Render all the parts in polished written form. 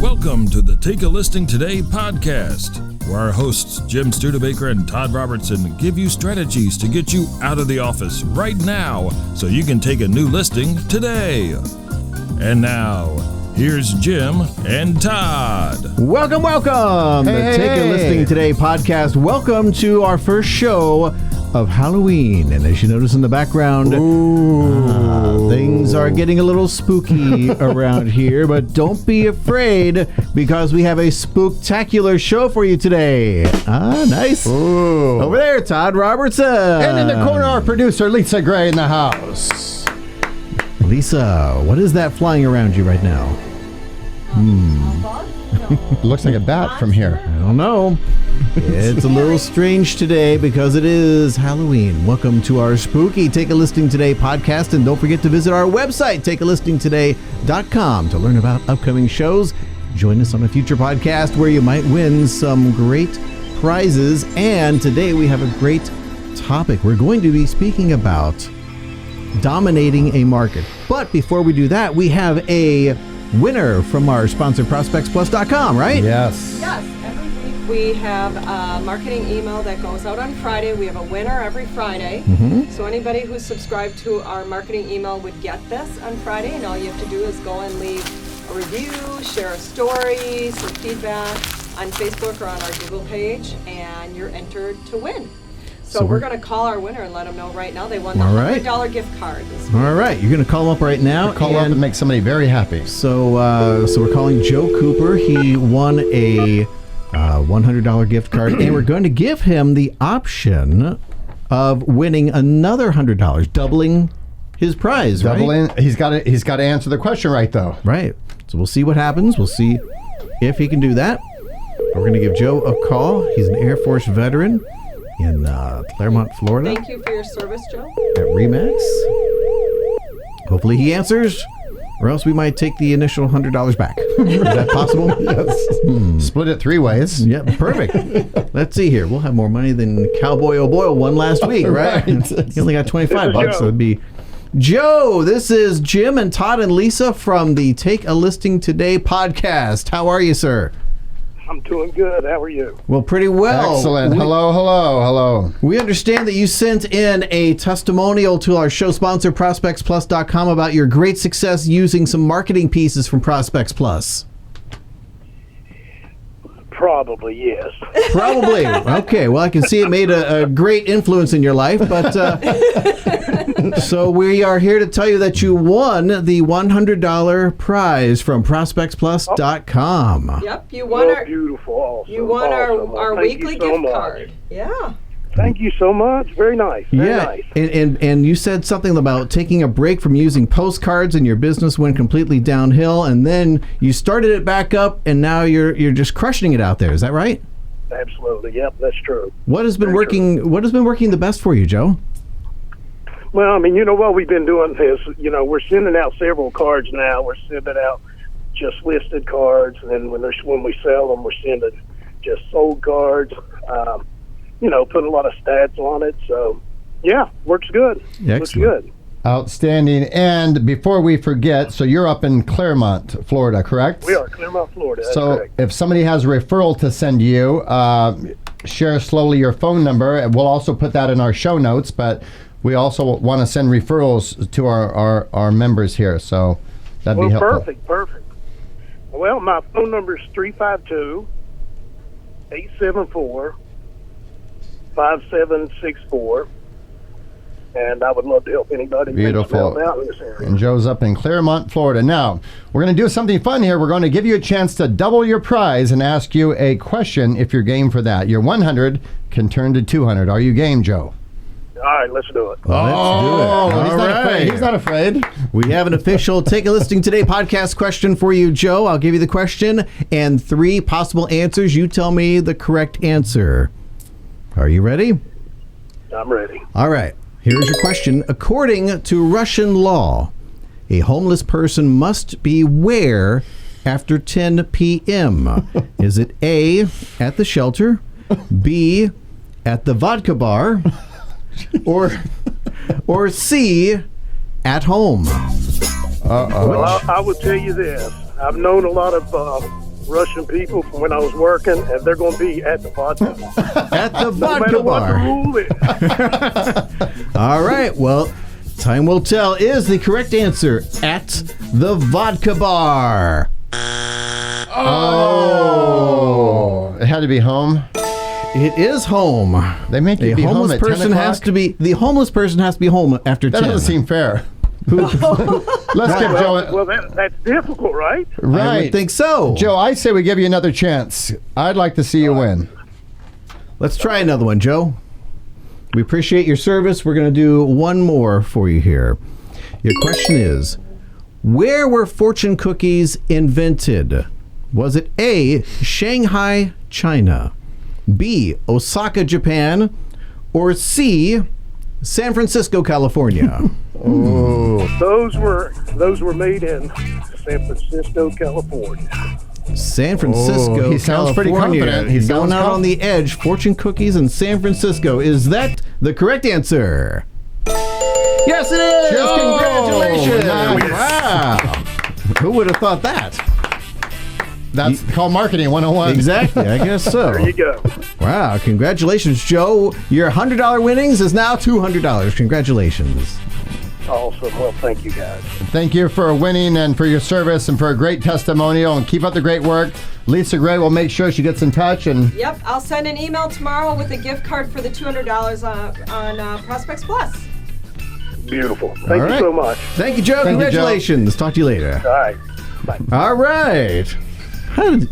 Welcome to the Take a Listing Today podcast, where our hosts Jim Studebaker and Todd Robertson give you strategies to get you out of the office right now so you can take a new listing today. And now, here's Jim and Todd. Welcome. The Take a Listing Today podcast. Welcome to our first show of Halloween. And as you notice in the background, things are getting a little spooky around here, but don't be afraid because we have a spooktacular show for you today. Nice. Ooh. Over there, Todd.Robertson. And in the corner, our producer, Lisa Gray, in the house. Lisa, what is that flying around you right now? It looks like a bat from here. I don't know. It's a little strange today because it is Halloween. Welcome to our spooky Take a Listing Today podcast. And don't forget to visit our website, takealistingtoday.com, to learn about upcoming shows. Join us on a future podcast where you might win some great prizes. And today we have a great topic. We're going to be speaking about dominating a market. But before we do that, we have a winner from our sponsor, ProspectsPLUS.com, right? Yes. Yes, every week we have a marketing email that goes out on Friday. We have a winner every Friday. So anybody who's subscribed to our marketing email would get this on Friday, and all you have to do is go and leave a review, share a story, some feedback on Facebook or on our Google page, and you're entered to win. So we're going to call our winner and let them know right now they won the $100 gift card this week. All right, you're going to call him up right now. Call up and make somebody very happy. So we're calling Joe Cooper. He won a $100 gift card, and we're going to give him the option of winning another $100, doubling his prize. Doubling. Right? He's got to answer the question right, though. Right. So we'll see what happens. We'll see if he can do that. We're going to give Joe a call. He's an Air Force veteran in Claremont, Florida. Thank you for your service, Joe. At Remax. Hopefully he answers, or else we might take the initial $100 back. Is that possible? Yes. Split it 3 ways. Yeah, perfect. Let's see here. We'll have more money than Cowboy O'Boyle won last week, right? He only got $25, so it'd be Joe. This is Jim and Todd and Lisa from the Take a Listing Today podcast. How are you, sir? I'm doing good. How are you? Well, pretty well. Excellent. Hello. We understand that you sent in a testimonial to our show sponsor, ProspectsPLUS.com, about your great success using some marketing pieces from Prospects Plus. Probably, yes. Probably. Okay. Well, I can see it made a great influence in your life, but so we are here to tell you that you won the $100 prize from ProspectsPLUS.com. Yep, you won our beautiful, awesome. You won awesome. our weekly gift card. Yeah. Thank you so much. Very nice. Very nice. And you said something about taking a break from using postcards and your business went completely downhill, and then you started it back up, and now you're just crushing it out there. Is that right? Absolutely. Yep, that's true. What has been working? What has been working the best for you, Joe? Well, I mean, what we've been doing is, we're sending out several cards now. We're sending out just listed cards, and then when we sell them, we're sending just sold cards. Put a lot of stats on it. So, yeah, works good. Excellent. Looks good. Outstanding. And before we forget, so you're up in Claremont, Florida, correct? We are Claremont, Florida. That's so correct. If somebody has a referral to send you, share slowly your phone number. We'll also put that in our show notes, but we also want to send referrals to our members here. So that'd be helpful. Perfect. Well, my phone number is 352-874-5764, and I would love to help anybody. Beautiful. Out in this area. And Joe's up in Claremont, Florida. Now, we're going to do something fun here. We're going to give you a chance to double your prize and ask you a question if you're game for that. Your 100 can turn to 200. Are you game, Joe? All right, let's do it. Well, let's do it. All right. He's not afraid. We have an official Take a Listing Today podcast question for you, Joe. I'll give you the question and 3 possible answers. You tell me the correct answer. Are you ready? I'm ready. All right. Here's your question. According to Russian law, a homeless person must be where after 10 p.m.? Is it A, at the shelter, B, at the vodka bar, or C, at home? Well, I would tell you this. I've known a lot of Russian people from when I was working, and they're going to be at the vodka. At the No vodka matter what the bar. rule is. All right. Well, time will tell. Is the correct answer at the vodka bar? Oh, it had to be home. It is home. They make you be home at 10 person has o'clock? to be the homeless person has to be home after That 10. doesn't seem fair. Let's give Joe. Well, that's difficult, right? I Right. would think so. Joe, I say we give you another chance. I'd like to see you win. Let's try another one, Joe. We appreciate your service. We're going to do one more for you here. Your question is, where were fortune cookies invented? Was it A, Shanghai, China, B, Osaka, Japan, or C, San Francisco, California? Those were made in San Francisco, California. San Francisco, Oh, he sounds pretty California. confident. He He's going sounds out on the edge. Fortune cookies in San Francisco. Is that the correct answer? Yes, it is! Joe! Congratulations! Nice. Wow. Who would have thought that? That's called marketing 101. Exactly, I guess so. There you go. Wow, congratulations, Joe. Your $100 winnings is now $200. Congratulations. Awesome. Well, thank you, guys. Thank you for winning and for your service and for a great testimonial, and keep up the great work. Lisa Gray will make sure she gets in touch. And Yep, I'll send an email tomorrow with a gift card for the $200 on Prospects Plus. Beautiful. Thank All you right. so much. Thank you, Joe. Thank you, Joe. Congratulations. Talk to you later. All right. Bye. All right.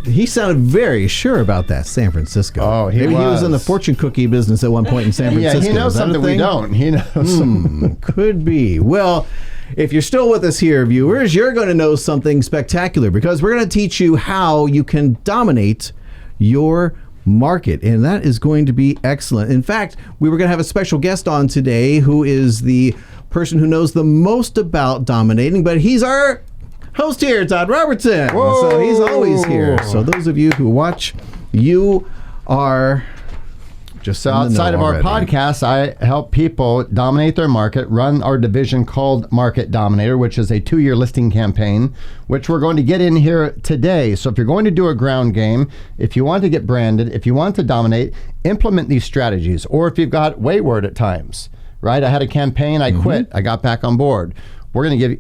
He sounded very sure about that, San Francisco. Oh, he Maybe he was in the was. fortune cookie business at one point in San yeah, Francisco. he knows Is that a something we thing? don't. He knows. Could be. Well, if you're still with us here, viewers, you're going to know something spectacular because we're going to teach you how you can dominate your market, and that is going to be excellent. In fact, we were going to have a special guest on today who is the person who knows the most about dominating, but he's our host here, Todd.Robertson. So he's always here. So those of you who watch, you are just So in the know outside of our already. podcast, I help people dominate their market, run our division called Market Dominator, which is a 2-year listing campaign, which we're going to get in here today. So if you're going to do a ground game, if you want to get branded, if you want to dominate, implement these strategies. Or if you've got wayward at times, right? I had a campaign, I quit, I got back on board. We're going to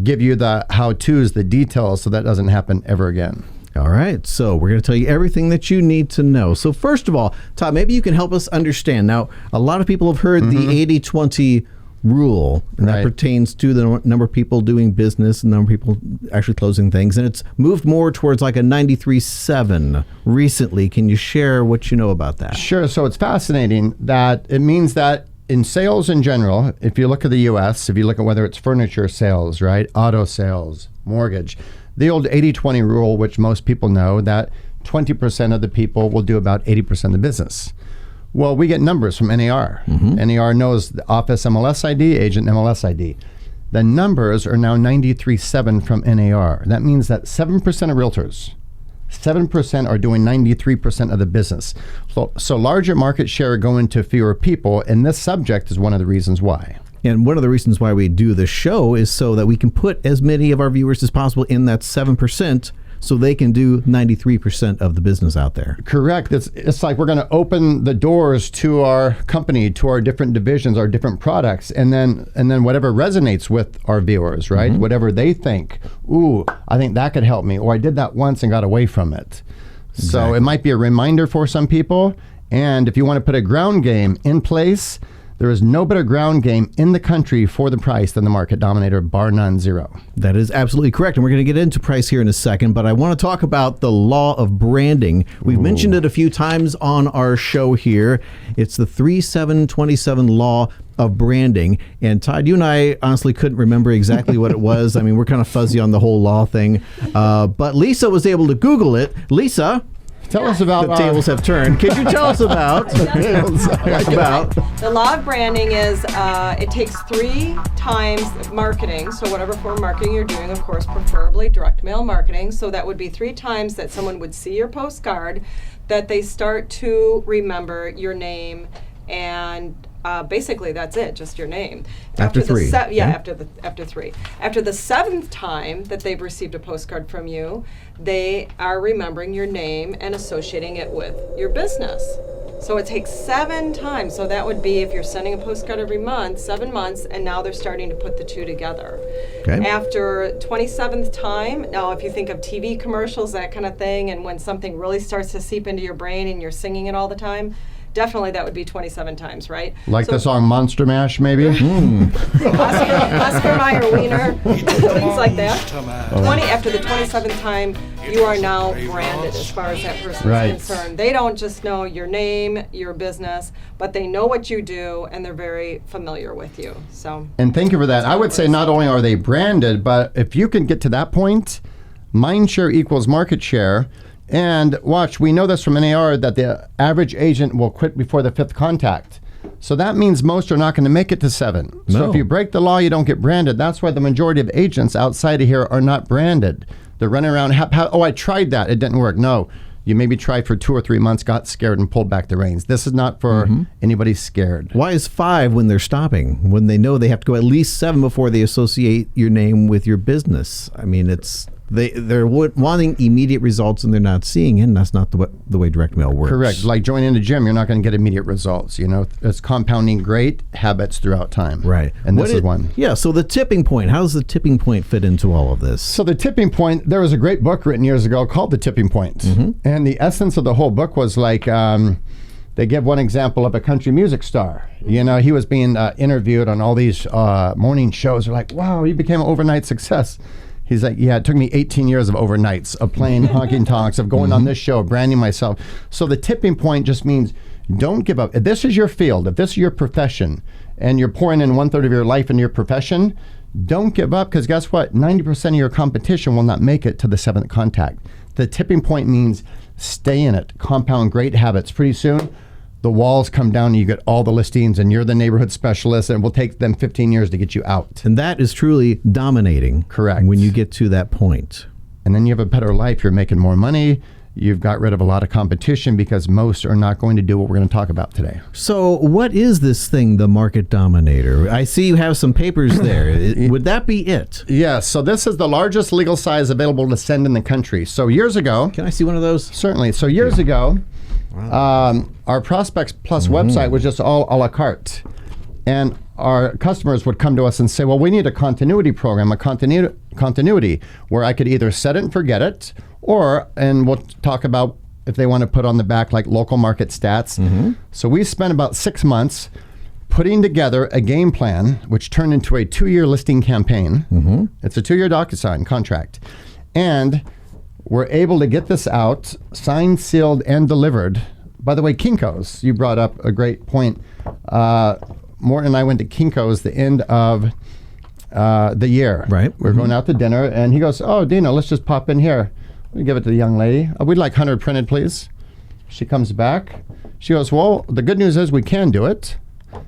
give you the how-tos, the details, so that doesn't happen ever again. All right, so we're going to tell you everything that you need to know. So first of all, Todd, maybe you can help us understand. Now, a lot of people have heard the 80-20 rule, and that Right. pertains to the number of people doing business, the number of people actually closing things, and it's moved more towards like a 93-7 recently. Can you share what you know about that? Sure. So it's fascinating that it means that in sales in general, if you look at the U.S., if you look at whether it's furniture sales, right, auto sales, mortgage, the old 80-20 rule, which most people know, that 20% of the people will do about 80% of the business. Well, we get numbers from NAR. NAR knows the office MLS ID, agent MLS ID. The numbers are now 93-7 from NAR. That means that 7% of realtors, 7% are doing 93% of the business. So larger market share going to fewer people, and this subject is one of the reasons why. And one of the reasons why we do the show is so that we can put as many of our viewers as possible in that 7% so they can do 93% of the business out there. Correct. It's like we're going to open the doors to our company, to our different divisions, our different products, and then whatever resonates with our viewers, right? Whatever they think, ooh, I think that could help me, or I did that once and got away from it. So it might be a reminder for some people. And if you want to put a ground game in place, there is no better ground game in the country for the price than the Market Dominator, bar none, zero. That is absolutely correct. And we're going to get into price here in a second, but I want to talk about the law of branding. We've mentioned it a few times on our show here. It's the 3727 law of branding. And Todd, you and I honestly couldn't remember exactly what it was. I mean, we're kind of fuzzy on the whole law thing. But Lisa was able to Google it. Lisa, Tell us about the tables have turned. Could you tell us about The law of branding is it takes 3 times marketing, so whatever form of marketing you're doing, of course, preferably direct mail marketing. So that would be 3 times that someone would see your postcard, that they start to remember your name and basically that's it, just your name. After three. After 3. After the 7th time that they've received a postcard from you, they are remembering your name and associating it with your business. So it takes 7 times. So that would be, if you're sending a postcard every month, 7 months, and now they're starting to put the 2 together. Okay. After 27th time, now if you think of TV commercials, that kind of thing, and when something really starts to seep into your brain and you're singing it all the time, definitely that would be 27 times, right? Like the song Monster Mash, maybe? Oscar Mayer Wiener, things like that. 20 after the 27th time, you are now branded as far as that person is concerned. They don't just know your name, your business, but they know what you do, and they're very familiar with you. So. And thank you for that. I would say not only are they branded, but if you can get to that point, mind share equals market share. And watch, we know this from NAR that the average agent will quit before the 5th contact. So that means most are not going to make it to 7. No. So if you break the law, you don't get branded. That's why the majority of agents outside of here are not branded. They're running around, oh, I tried that. It didn't work. No, you maybe tried for 2 or 3 months, got scared, and pulled back the reins. This is not for anybody scared. Why is 5 when they're stopping? When they know they have to go at least 7 before they associate your name with your business? I mean, they're wanting immediate results, and they're not seeing it, and that's not the way direct mail works. Correct. Like joining a gym, you're not going to get immediate results. You know, it's compounding great habits throughout time. Right. And this is one. Yeah, so the tipping point, how does the tipping point fit into all of this? So the tipping point, there was a great book written years ago called The Tipping Point. And the essence of the whole book was like, they give one example of a country music star. You know, he was being interviewed on all these morning shows. They're like, wow, he became an overnight success. He's like, yeah, it took me 18 years of overnights, of playing honking tonks, of going on this show, branding myself. So the tipping point just means don't give up. If this is your field, if this is your profession, and you're pouring in 1/3 of your life into your profession, don't give up, because guess what? 90% of your competition will not make it to the 7th contact. The tipping point means stay in it, compound great habits. Pretty soon, the walls come down and you get all the listings, and you're the neighborhood specialist, and it will take them 15 years to get you out. And that is truly dominating. Correct. When you get to that point. And then you have a better life. You're making more money. You've got rid of a lot of competition, because most are not going to do what we're going to talk about today. So what is this thing, the Market Dominator? I see you have some papers there. Would that be it? Yes. So this is the largest legal size available to send in the country. So years ago... Can I see one of those? Certainly. So years ago... our ProspectsPLUS website was just all a la carte. And our customers would come to us and say, well, we need a continuity program, a continuity where I could either set it and forget it, and we'll talk about if they want to put on the back like local market stats. So we spent about 6 months putting together a game plan, which turned into a 2-year listing campaign. It's a 2-year DocuSign contract. And we're able to get this out, signed, sealed, and delivered. By the way, Kinko's, you brought up a great point. Morton and I went to Kinko's the end of the year. Right. We're going out to dinner, and he goes, oh, Dina, let's just pop in here. We give it to the young lady. We'd like 100 printed, please. She comes back. She goes, well, the good news is we can do it.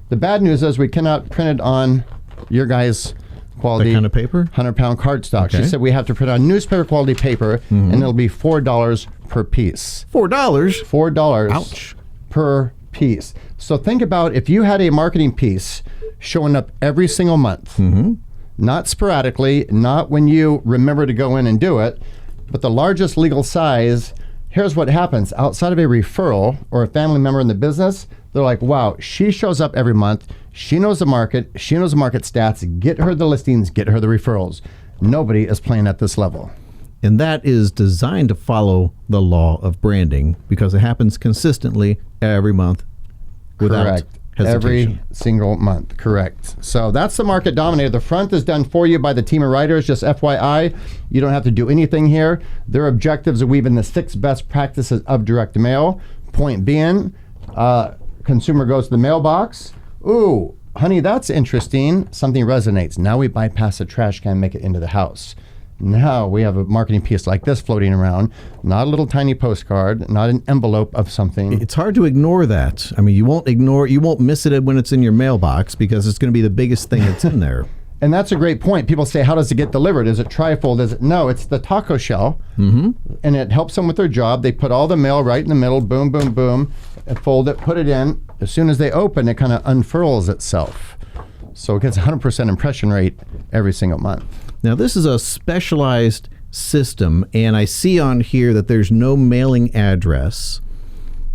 The bad news is we cannot print it on your guys' quality. That kind of paper? 100-pound cardstock. Okay. She said we have to print on newspaper quality paper, and it'll be $4 per piece. $4? $4 Ouch. per piece. So think about if you had a marketing piece showing up every single month, not sporadically, not when you remember to go in and do it, but the largest legal size. Here's what happens. Outside of a referral or a family member in the business, they're like, wow, she shows up every month. She knows the market. She knows the market stats. Get her the listings. Get her the referrals. Nobody is playing at this level. And that is designed to follow the law of branding, because it happens consistently every month without Correct. hesitation. Every single month. Correct. So that's the Market Dominator. The front is done for you by the team of writers. Just FYI, you don't have to do anything here. Their objectives are weaving the 6 best practices of direct mail. Point being, consumer goes to the mailbox. Ooh, honey, that's interesting. Something resonates. Now we bypass the trash can, make it into the house. Now we have a marketing piece like this floating around, not a little tiny postcard, not an envelope of something. It's hard to ignore that. I mean, you won't miss it when it's in your mailbox, because it's going to be the biggest thing that's in there. And that's a great point. People say, how does it get delivered? Is it trifold? No, it's the taco shell. And it helps them with their job. They put all the mail right in the middle, boom, boom, boom, and fold it, put it in, as soon as they open, it kind of unfurls itself. So it gets 100% impression rate every single month. Now, this is a specialized system, and I see on here that there's no mailing address.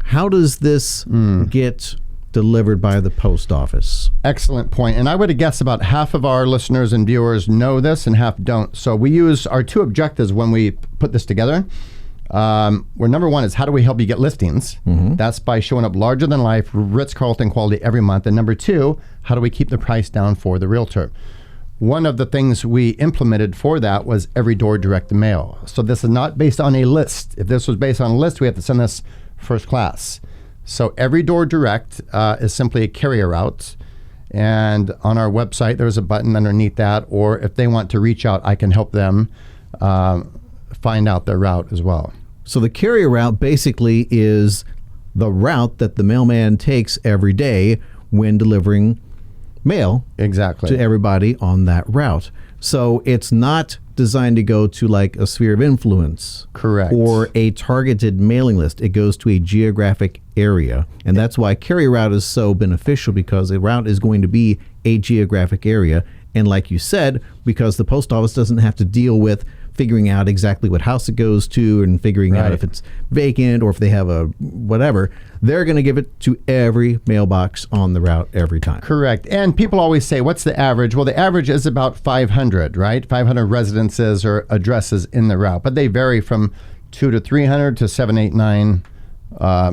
How does this get delivered by the post office? Excellent point. And I would guess about half of our listeners and viewers know this and half don't. So we use our two objectives when we put this together. Where number one is, how do we help you get listings? That's by showing up larger than life, Ritz-Carlton quality every month. And number two, how do we keep the price down for the realtor? One of the things we implemented for that was every door direct mail. So this is not based on a list. If this was based on a list, we have to send this first class. So every door direct is simply a carrier route. And on our website, there's a button underneath that. Or if they want to reach out, I can help them find out their route as well. So the carrier route basically is the route that the mailman takes every day when delivering mail Exactly. to everybody on that route. So it's not designed to go to like a sphere of influence. Correct. Or a targeted mailing list. It goes to a geographic area. And that's why carrier route is so beneficial, because a route is going to be a geographic area. And like you said, because the post office doesn't have to deal with figuring out exactly what house it goes to and figuring out if it's vacant or if they have a whatever, they're going to give it to every mailbox on the route every time. Correct. And people always say, what's the average? Well, the average is about 500, right? 500 residences or addresses in the route, but they vary from 200 to 300 to 789.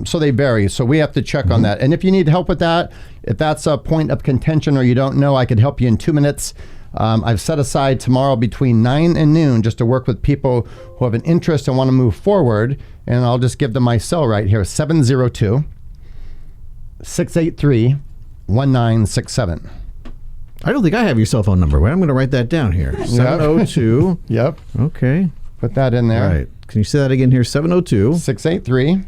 So they vary. So we have to check on that. And if you need help with that, if that's a point of contention or you don't know, I could help you in 2 minutes. I've set aside tomorrow between 9 and noon just to work with people who have an interest and want to move forward. And I'll just give them my cell right here, 702-683-1967. I don't think I have your cell phone number. Wait, I'm going to write that down here. 702. Yep. Okay. Put that in there. All right. Can you say that again here? 702. 683.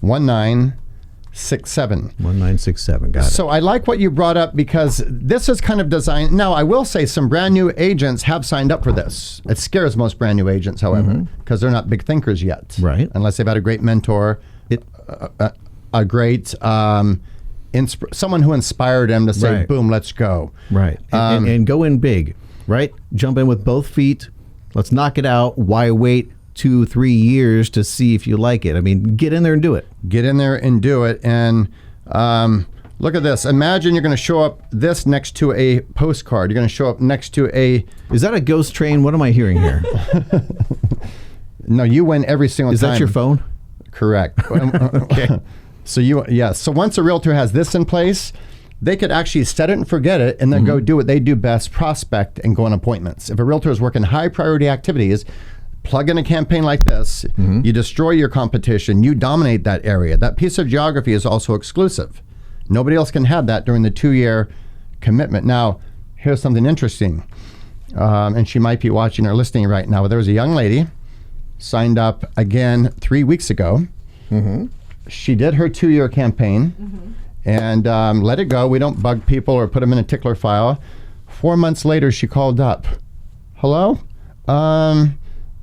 1967. Got it. So I like what you brought up, because this is kind of designed. Now, I will say some brand new agents have signed up for this. It scares most brand new agents, however, because they're not big thinkers yet. Right. Unless they've had a great mentor, a great someone who inspired them to say, boom, let's go. Right. And go in big, right? Jump in with both feet. Let's knock it out. Why wait 2-3 years to see if you like it? I mean, get in there and do it. Get in there and do it. And look at this. Imagine you're going to show up this next to a postcard. You're going to show up next to a... Is that a ghost train? What am I hearing here? No, you win every single time. Is that your phone? Correct. Okay. So once a realtor has this in place, they could actually set it and forget it and then go do what they do best, prospect and go on appointments. If a realtor is working high priority activities, plug in a campaign like this, you destroy your competition, you dominate that area. That piece of geography is also exclusive. Nobody else can have that during the 2-year commitment. Now, here's something interesting. And she might be watching or listening right now. There was a young lady signed up again 3 weeks ago. She did her 2-year campaign and let it go. We don't bug people or put them in a tickler file. 4 months later, she called up. Hello?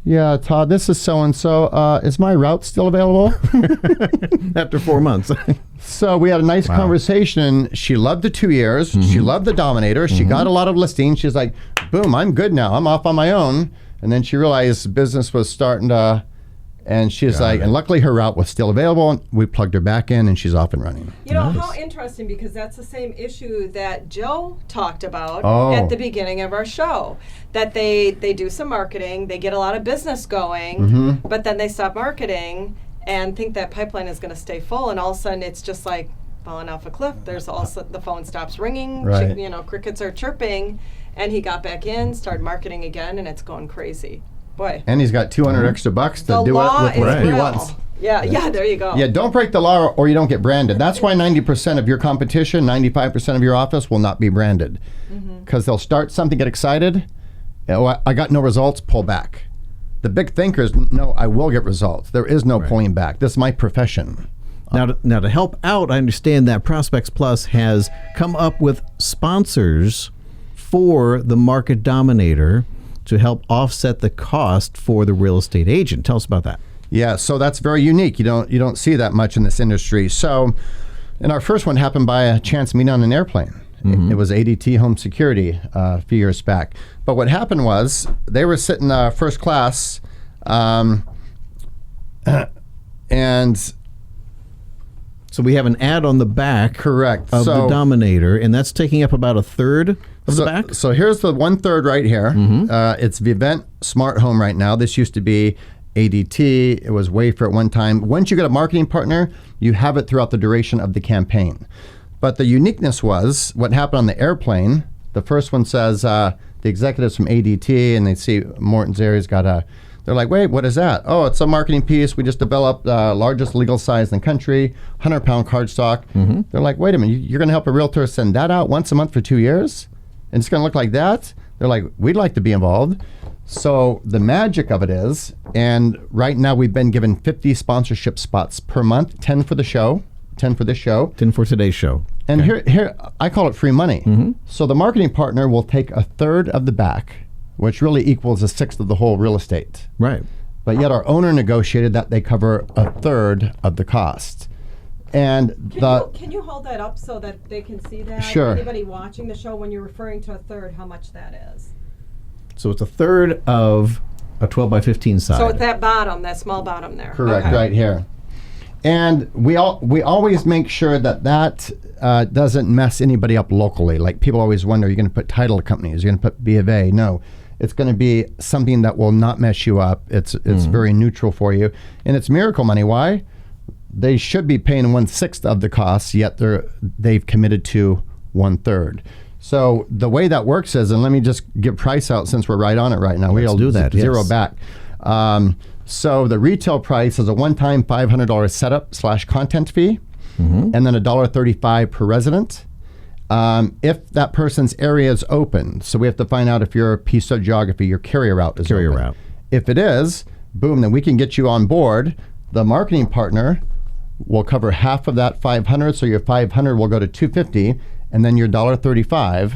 Yeah, Todd, this is so-and-so. Is my route still available? After 4 months. So we had a nice conversation. She loved the 2 years. She loved the Dominator. She got a lot of listings. She's like, boom, I'm good now. I'm off on my own. And then she realized business was starting to... And she's like, and luckily her route was still available. And we plugged her back in and she's off and running. You know, how interesting, because that's the same issue that Joe talked about at the beginning of our show. That they do some marketing, they get a lot of business going, but then they stop marketing and think that pipeline is going to stay full. And all of a sudden it's just like falling off a cliff. There's also, the phone stops ringing, crickets are chirping. And he got back in, started marketing again, and it's going crazy. Boy. And he's got 200 extra bucks to do it with whatever he wants. Yeah, there you go. Yeah, don't break the law or you don't get branded. That's why 90% of your competition, 95% of your office will not be branded. Because they'll start something, get excited. Oh, I got no results, pull back. The big thinkers, no, I will get results. There is no pulling back. This is my profession. Now to help out, I understand that Prospects Plus has come up with sponsors for the Market Dominator to help offset the cost for the real estate agent. Tell us about that. Yeah, so that's very unique. You don't see that much in this industry. So And our first one happened by a chance meeting on an airplane. It was ADT Home Security a few years back. But what happened was they were sitting first class, and So we have an ad on the back correct of the Dominator, and that's taking up about a third of the back? So here's the 1/3 right here. It's Vivint Smart Home right now. This used to be ADT. It was Wayfair at one time. Once you get a marketing partner, you have it throughout the duration of the campaign. But the uniqueness was what happened on the airplane. The first one says the executives from ADT, and they see Morton's area's got a, they're like, wait, what is that? Oh, it's a marketing piece. We just developed the largest legal size in the country, 100-pound cardstock. They're like, wait a minute, you're going to help a realtor send that out once a month for 2 years? And it's going to look like that? They're like, we'd like to be involved. So the magic of it is, and right now we've been given 50 sponsorship spots per month, 10 for the show. 10 for this show. 10 for today's show. And here, I call it free money. So the marketing partner will take a third of the back, which really equals a sixth of the whole real estate. Right. But yet our owner negotiated that they cover a third of the cost. And can you hold that up so that they can see that? Sure. Anybody watching the show, when you're referring to a third, how much that is? So it's a third of a 12 by 15 side. So at that bottom, that small bottom there. correct, right here. And we always make sure that doesn't mess anybody up locally. Like people always wonder, are you going to put title companies? Are you going to put B of A? No, it's going to be something that will not mess you up. It's very neutral for you, and it's miracle money. Why? They should be paying 1/6 of the costs, yet they've committed to 1/3. So the way that works is, and let me just give price out since we're right on it right now. Let's do that. Zero yes. back. So the retail price is a one-time $500 setup/content fee, and then $1.35 per resident. If that person's area is open, so we have to find out if your piece of geography, your carrier route is open. If it is, boom, then we can get you on board. The marketing partner will cover half of that 500, so your 500 will go to 250, and then your $1.35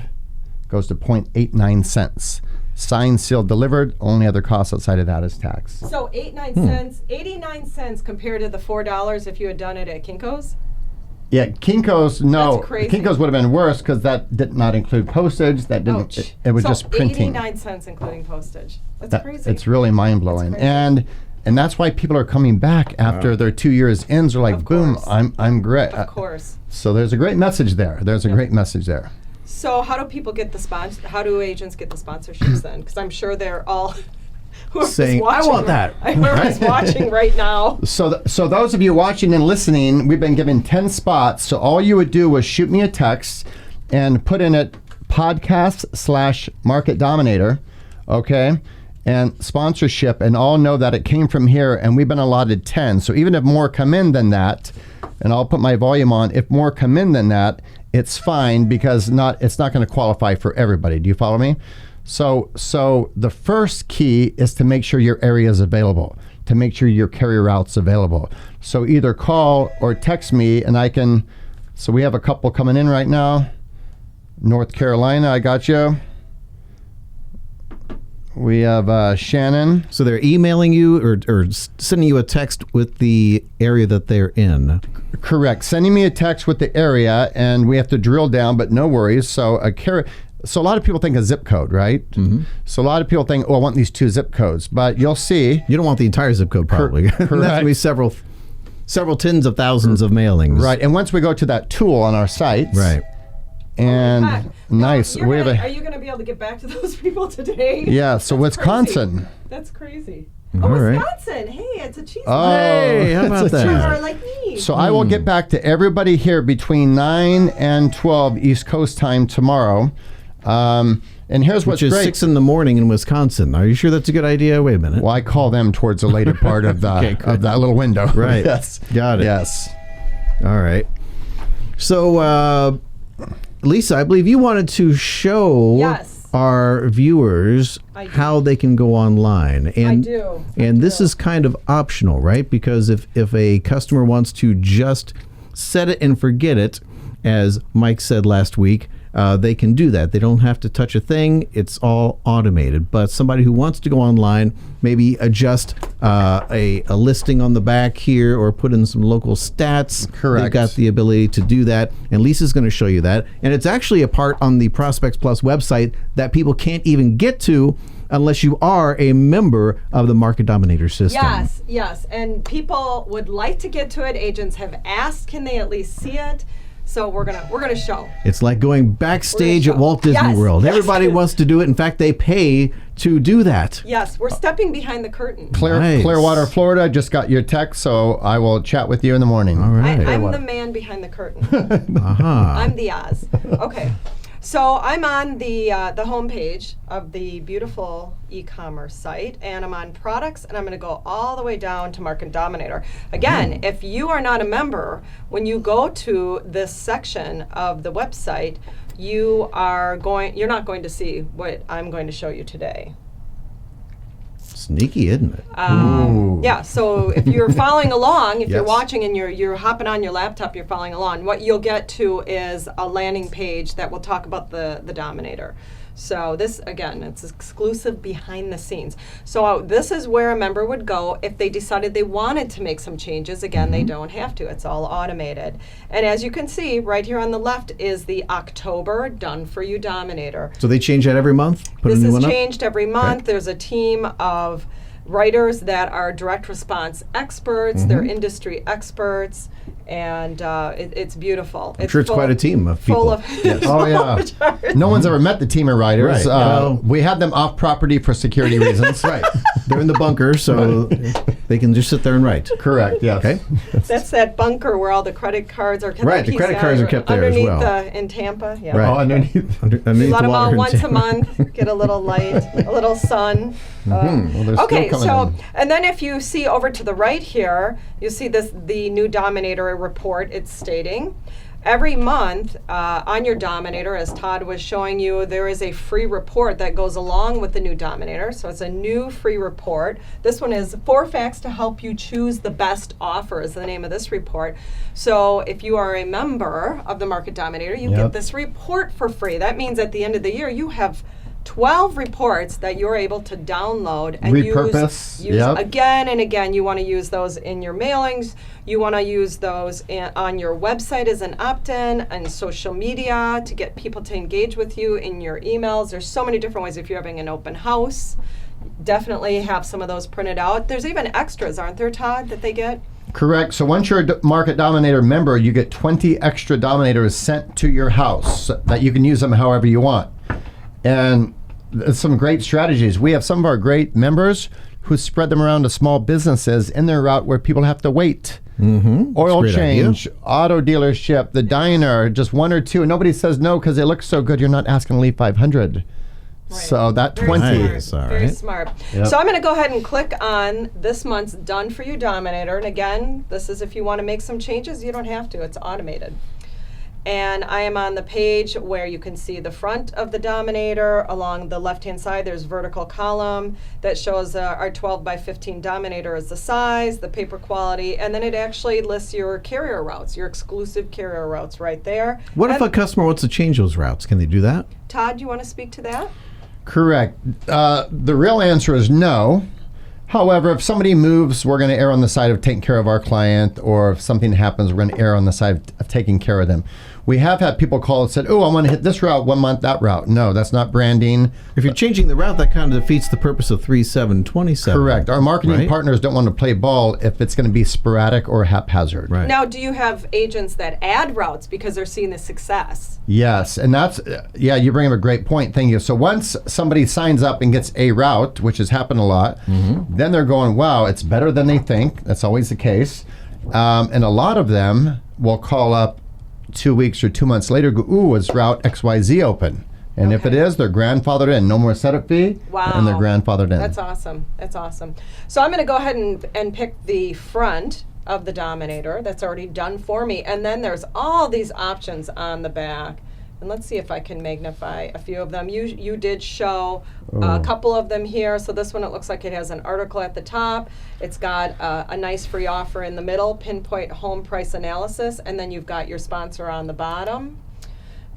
goes to 0.89 cents. Signed, sealed, delivered. Only other cost outside of that is tax. So 89 cents compared to the $4 if you had done it at Kinko's? Yeah, Kinko's, no. That's crazy. Kinko's would have been worse because that did not include postage. That didn't. It was just printing. 89 cents including postage. That's crazy. It's really mind-blowing. And that's why people are coming back after their 2 years in. They're like, boom, I'm great. Of course. So there's a great message there. There's a great message there. So how do people get how do agents get the sponsorships then? Because I'm sure they're all saying, I want that. Whoever's watching right now. So those of you watching and listening, we've been given 10 spots. So all you would do was shoot me a text and put in it podcast/Market Dominator, okay? And sponsorship, and all know that it came from here, and we've been allotted 10. So even if more come in than that, and I'll put my volume on, if more come in than that, it's fine because it's not going to qualify for everybody. Do you follow me? So the first key is to make sure your area is available, to make sure your carrier route's available. So either call or text me, and I can. So we have a couple coming in right now. North Carolina, I got you. We have Shannon. So they're emailing you or sending you a text with the area that they're in. Correct. Sending me a text with the area, and we have to drill down, but no worries. So a lot of people think a zip code, right? So a lot of people think, oh, I want these 2 zip codes, but you'll see. You don't want the entire zip code, probably. That's going to be several tens of thousands of mailings. Right. And once we go to that tool on our site. Right. And nice. Are you going to be able to get back to those people today? Yeah. So That's Wisconsin. Crazy. That's crazy. All right. Wisconsin. Hey, it's a cheese. Hey, how about that? Or like me. So I will get back to everybody here between 9 and 12 East Coast time tomorrow. And here's what's great. Which is 6 in the morning in Wisconsin. Are you sure that's a good idea? Wait a minute. Well, I call them towards the later part of of that little window. Right. Yes. Got it. Yes. All right. So, Lisa, I believe you wanted to show our viewers how they can go online. And, I do. And this is kind of optional, right? Because if a customer wants to just set it and forget it, as Mike said last week, they can do that. They don't have to touch a thing. It's all automated. But somebody who wants to go online, maybe adjust a listing on the back here or put in some local stats. Correct. They've got the ability to do that. And Lisa's going to show you that. And it's actually a part on the Prospects Plus website that people can't even get to unless you are a member of the Market Dominator system. Yes. And people would like to get to it. Agents have asked, can they at least see it? So we're gonna show. It's like going backstage at Walt Disney World. Yes. Everybody wants to do it. In fact, they pay to do that. Yes, we're stepping behind the curtain. Nice. Clearwater, Florida, just got your text, so I will chat with you in the morning. All right. I'm the man behind the curtain. Uh-huh. I'm the Oz. Okay. So I'm on the homepage of the beautiful e-commerce site, and I'm on products, and I'm going to go all the way down to Market Dominator. Again, if you are not a member, when you go to this section of the website, you're not going to see what I'm going to show you today. Sneaky, isn't it? Yeah, so if you're following along, if you're Yes. watching and you're hopping on your laptop, you're following along, what you'll get to is a landing page that will talk about the Dominator. So this, again, it's exclusive behind the scenes. So this is where a member would go if they decided they wanted to make some changes. Again, they don't have to. It's all automated. And as you can see, right here on the left is the October Done For You Dominator. So they change that every month? Put This a new is one up? changed every month. There's a team of writers that are direct response experts. They're industry experts, and it's beautiful. I'm sure it's quite a team of people. Full of Oh, yeah. No one's ever met the team of writers. Right. We had them off property for security reasons. Right. They're in the bunker, so they can just sit there and write. Correct, yes. Okay. That's that bunker where all the credit cards are kept. Right, the credit cards are kept there as underneath well. in Tampa. Yeah. Right. Oh, underneath. Underneath Let the them water out and once a Tampa. month, get a little light, a little sun. Well, they're still Okay, coming so in. and then if you see over to the right here, you'll see the new Dominator report. It's stating every month on your Dominator, as Todd was showing you, there is a free report that goes along with the new Dominator. So it's a new free report. This one is 4 facts to help you choose the best offer is the name of this report. So if you are a member of the Market Dominator, you get this report for free. That means at the end of the year, you have 12 reports that you're able to download and Repurpose, use yep. again and again. You want to use those in your mailings. You want to use those on your website as an opt-in and social media to get people to engage with you in your emails. There's so many different ways. If you're having an open house, definitely have some of those printed out. There's even extras, aren't there, Todd, that they get? Correct. So once you're a Market Dominator member, you get 20 extra Dominators sent to your house that you can use them however you want. And some great strategies. We have some of our great members who spread them around to small businesses in their route where people have to wait. Oil That's a great change, auto dealership, the diner, just 1 or 2. And nobody says no because they look so good. You're not asking to leave 500. Right. So that Very 20. Nice, all Very right. smart. Yep. So I'm going to go ahead and click on this month's Done For You Dominator. And again, this is if you want to make some changes, you don't have to. It's automated. And I am on the page where you can see the front of the Dominator. Along the left-hand side, there's vertical column that shows our 12 by 15 Dominator is the size, the paper quality, and then it actually lists your carrier routes, your exclusive carrier routes right there. What if And a customer wants to change those routes? Can they do that? Todd, you want to speak to that? Correct. The real answer is no. However, if somebody moves, we're going to err on the side of taking care of our client, or if something happens, we're going to err on the side of taking care of them. We have had people call and said, oh, I want to hit this route 1 month, that route. No, that's not branding. If you're changing the route, that kind of defeats the purpose of 3-7-27. Correct. Our marketing Right. partners don't want to play ball if it's going to be sporadic or haphazard. Right. Now, do you have agents that add routes because they're seeing the success? Yes, and that's, you bring up a great point. Thank you. So once somebody signs up and gets a route, which has happened a lot, then they're going, wow, it's better than they think. That's always the case. And a lot of them will call up 2 weeks or 2 months later, go, ooh, is route XYZ open? And if it Okay. is, they're grandfathered in. No more setup fee, Wow. and they're grandfathered in. That's awesome. That's awesome. So I'm going to go ahead and pick the front of the Dominator. That's already done for me. And then there's all these options on the back. And let's see if I can magnify a few of them. You did show a couple of them here. So this one, it looks like it has an article at the top. It's got a nice free offer in the middle, pinpoint home price analysis, and then you've got your sponsor on the bottom.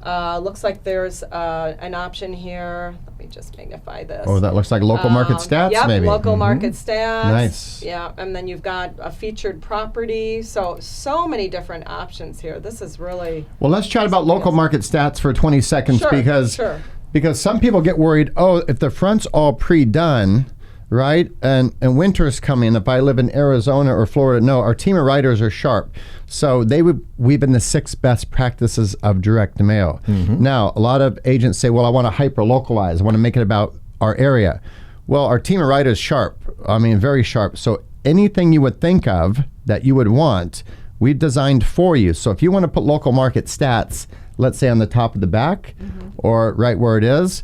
Looks like there's an option here. Let me just magnify this. Oh, that looks like local market stats, yep, maybe. Local market stats. Nice. Yeah, and then you've got a featured property. So many different options here. This is really... Well, let's chat about local market stats for 20 seconds because some people get worried, if the front's all pre-done, right, and winter's coming, if I live in Arizona or Florida, no, our team of writers are sharp. So they would weave in the 6 best practices of direct mail. Now, a lot of agents say, well, I want to hyper-localize. I want to make it about our area. Well, our team of writers sharp. I mean, very sharp. So anything you would think of that you would want, we've designed for you. So if you want to put local market stats, let's say on the top of the back or right where it is,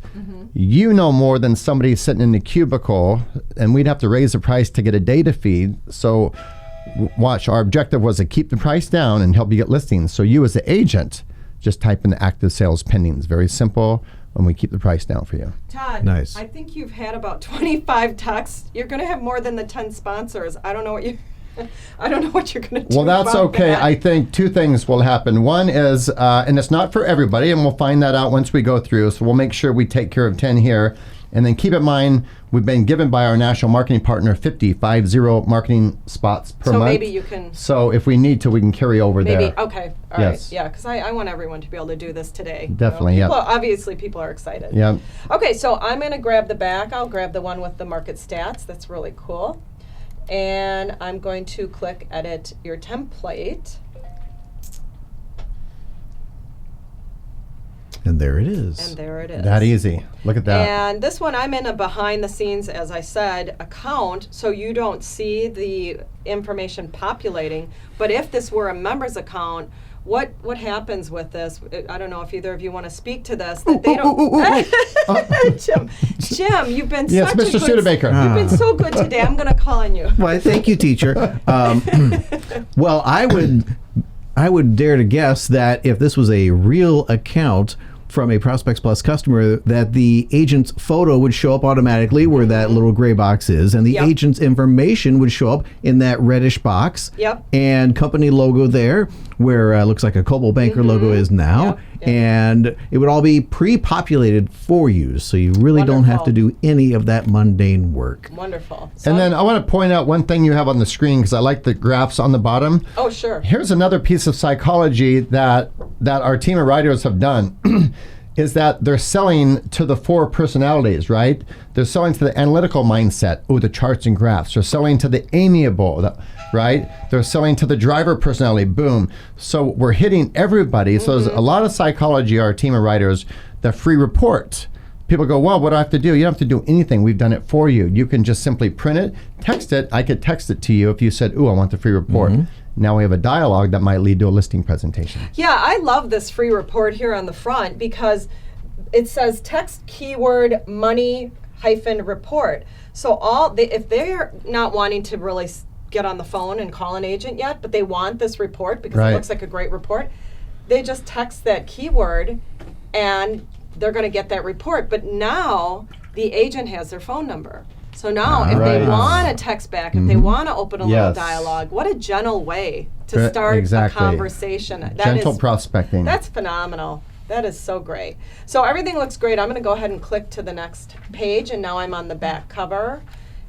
you know more than somebody sitting in the cubicle, and we'd have to raise the price to get a data feed. So watch, our objective was to keep the price down and help you get listings. So you as the agent, just type in the active sales pending. It's very simple, and we keep the price down for you. Todd, Nice. I think you've had about 25 texts. You're going to have more than the 10 sponsors. I don't know what you're going to do. Well, that's about okay. that. I think 2 things will happen. One is, and it's not for everybody, and we'll find that out once we go through. So we'll make sure we take care of 10 here. And then keep in mind, we've been given by our national marketing partner 50 marketing spots per month. So maybe you can... So if we need to, we can carry over Maybe, there. okay, all Yes. right. Yeah, because I want everyone to be able to do this today. Definitely, you know? yeah. Obviously, people are excited. Yeah. Okay, so I'm going to grab the back. I'll grab the one with the market stats. That's really cool. And I'm going to click Edit Your Template. And there it is. And there it is. That easy. Look at that. And this one, I'm in a behind the scenes, as I said, account, so you don't see the information populating. But if this were a member's account, what happens with this? I don't know if either of you want to speak to this. That they don't. Jim, you've been Yes, such Mr. a good. Studebaker. You've been so good today. I'm going to call on you. Well, thank you, teacher. Well, I would dare to guess that if this was a real account from a Prospects Plus customer, that the agent's photo would show up automatically where that little gray box is, and the Yep. agent's information would show up in that reddish box. Yep. And company logo there, where it looks like a Coldwell Banker logo is now. Yep. Yep. And it would all be pre-populated for you, so you really don't have to do any of that mundane work. Wonderful. So And then I want to point out one thing you have on the screen, because I like the graphs on the bottom. oh, sure. Here's another piece of psychology that our team of writers have done. Is that they're selling to the 4 personalities, right? They're selling to the analytical mindset, the charts and graphs. They're selling to the amiable, right? They're selling to the driver personality, boom. So we're hitting everybody. So there's a lot of psychology, our team of writers, the free report. People go, well, what do I have to do? You don't have to do anything. We've done it for you. You can just simply print it, text it. I could text it to you if you said, I want the free report. Now we have a dialogue that might lead to a listing presentation. Yeah, I love this free report here on the front because it says text keyword money -report. So if they're not wanting to really get on the phone and call an agent yet, but they want this report because it looks like a great report, they just text that keyword and they're going to get that report. But now the agent has their phone number. So now if they want to text back, if they want to open a little dialogue, what a gentle way to start a conversation. Gentle prospecting. That's phenomenal. That is so great. So everything looks great. I'm going to go ahead and click to the next page, and now I'm on the back cover.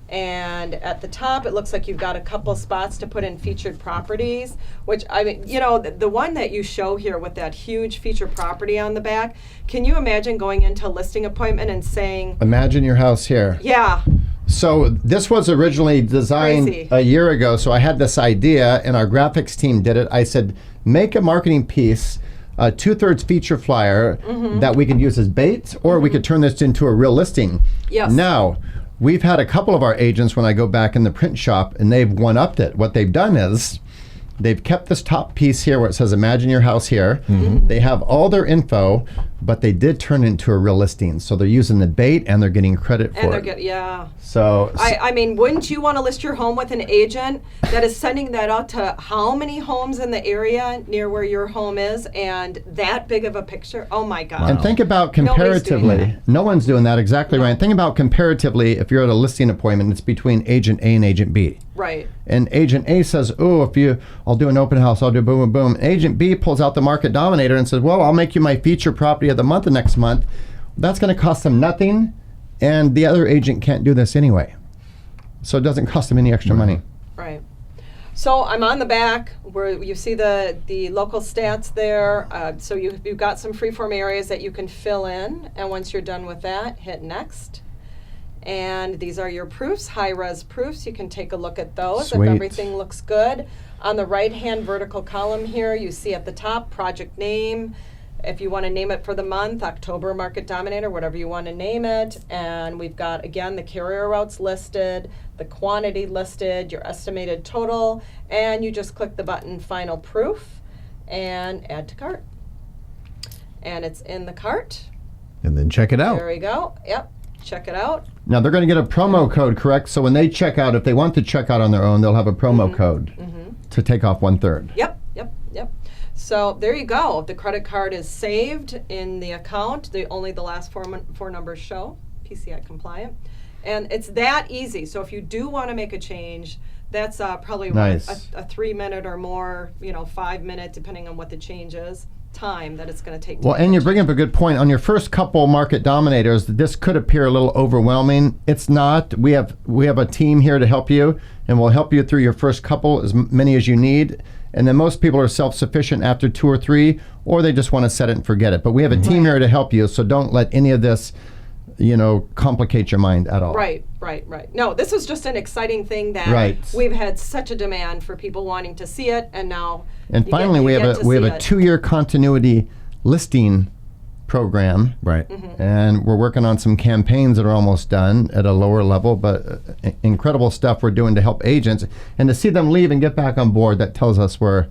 And at the top, it looks like you've got a couple spots to put in featured properties, which, I mean, you know, the one that you show here with that huge featured property on the back, can you imagine going into a listing appointment and saying, imagine your house here. yeah, So this was originally designed Crazy. a year ago. So I had this idea, and our graphics team did it. I said, make a marketing piece, a 2/3 feature flyer that we can use as bait, or we could turn this into a real listing. Yes. Now, we've had a couple of our agents, when I go back in the print shop, and they've one-upped it. What they've done is they've kept this top piece here where it says imagine your house here. They have all their info, but they did turn it into a real listing. So they're using the bait and they're getting credit for it. yeah. So I mean, wouldn't you want to list your home with an agent that is sending that out to how many homes in the area near where your home is, and that big of a picture? Oh my God. And think about Nobody's doing comparatively. No one's doing that, exactly right. Think about comparatively, if you're at a listing appointment, it's between agent A and agent B. Right. And Agent A says, "Oh, I'll do an open house, I'll do boom, boom, boom." Agent B pulls out the Market Dominator and says, "Well, I'll make you my feature property of the month the next month." That's going to cost them nothing, and the other agent can't do this anyway. So it doesn't cost them any extra money. Right. So I'm on the back where you see the local stats there. So you've got some freeform areas that you can fill in, and once you're done with that, hit next. And these are your proofs, high-res proofs. You can take a look at those Sweet. if everything looks good. On the right-hand vertical column here, you see at the top project name. If you want to name it for the month, October Market Dominator, whatever you want to name it. And we've got, again, the carrier routes listed, the quantity listed, your estimated total, and you just click the button Final Proof and Add to Cart. And it's in the cart. And then check it out. There we go. Yep. Check it out. Now they're going to get a promo code, correct? So when they check out, if they want to check out on their own, they'll have a promo code to take off 1/3. Yep. So there you go. The credit card is saved in the account. Only the last four numbers show, PCI compliant. And it's that easy. So if you do want to make a change, that's probably Nice. a 3-minute or more, 5-minute, depending on what the change is, time that it's going to take. Well, and you bring up a good point. On your first couple Market Dominators, this could appear a little overwhelming. It's not. We have a team here to help you, and we'll help you through your first couple, as many as you need. And then most people are self-sufficient after 2 or 3, or they just want to set it and forget it. But we have a team here to help you, so don't let any of this, complicate your mind at all. Right. No, this is just an exciting thing that we've had such a demand for people wanting to see it, and now. And finally, we have a 2-year continuity listing program. Right. And we're working on some campaigns that are almost done at a lower level, but incredible stuff we're doing to help agents. And to see them leave and get back on board, that tells us we're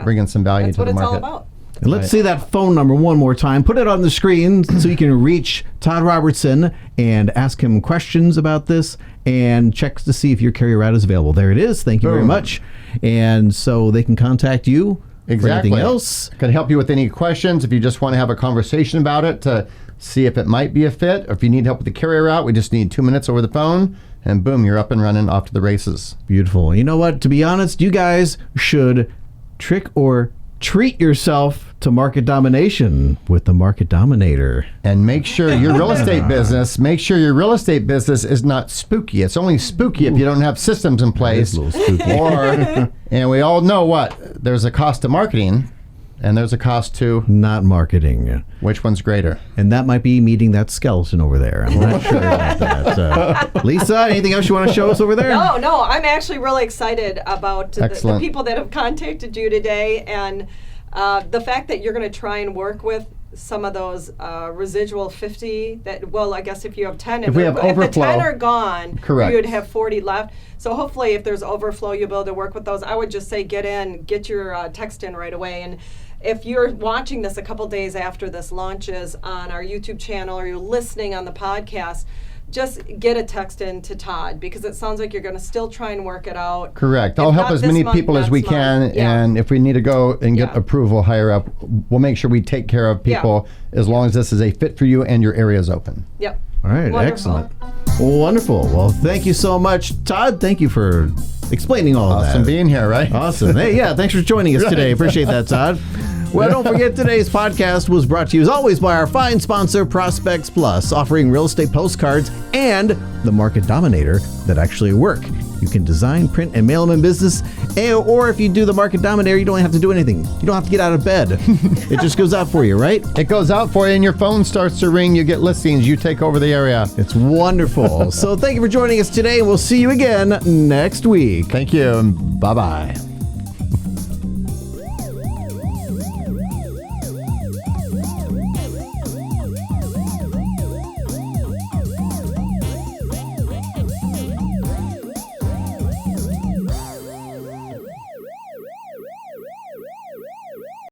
bringing some value to the market. That's what it's all about. And let's see that phone number one more time. Put it on the screen so you can reach Todd Robertson and ask him questions about this and check to see if your carrier route is available. There it is. Thank you very much. And so they can contact you. Exactly. For anything else. Can help you with any questions if you just want to have a conversation about it to see if it might be a fit, or if you need help with the carrier route, we just need 2 minutes over the phone, and boom, you're up and running, off to the races. Beautiful. You know what? To be honest, you guys should trick or treat yourself to market domination with the Market Dominator. And make sure your real estate business is not spooky. It's only spooky if you don't have systems in place. That is a little spooky. And we all know what? There's a cost to marketing, and there's a cost to not marketing. Which one's greater? And that might be meeting that skeleton over there. I'm not sure about that. Lisa, anything else you want to show us over there? No, I'm actually really excited about the people that have contacted you today, and the fact that you're going to try and work with some of those residual 50 that, well, I guess if you have 10, if the 10 are gone, correct, you would have 40 left. So hopefully if there's overflow, you'll be able to work with those. I would just say get your text in right away. And if you're watching this a couple days after this launches on our YouTube channel, or you're listening on the podcast, just get a text in to Todd, because it sounds like you're going to still try and work it out. Correct. I'll help as many people as we can, and if we need to go and get approval higher up, we'll make sure we take care of people as long as this is a fit for you and your area is open. Yep. All right. Wonderful. Excellent. Wonderful. Well, thank you so much, Todd. Thank you for explaining all of that. Awesome being here, right? Awesome. Hey, thanks for joining us today. Appreciate that, Todd. Well, don't forget, today's podcast was brought to you as always by our fine sponsor, ProspectsPLUS, offering real estate postcards and the Market Dominator that actually work. You can design, print, and mail them in business. Or if you do the Market Dominator, you don't have to do anything. You don't have to get out of bed. It just goes out for you, right? It goes out for you, and your phone starts to ring. You get listings. You take over the area. It's wonderful. So thank you for joining us today. We'll see you again next week. Thank you. Bye-bye.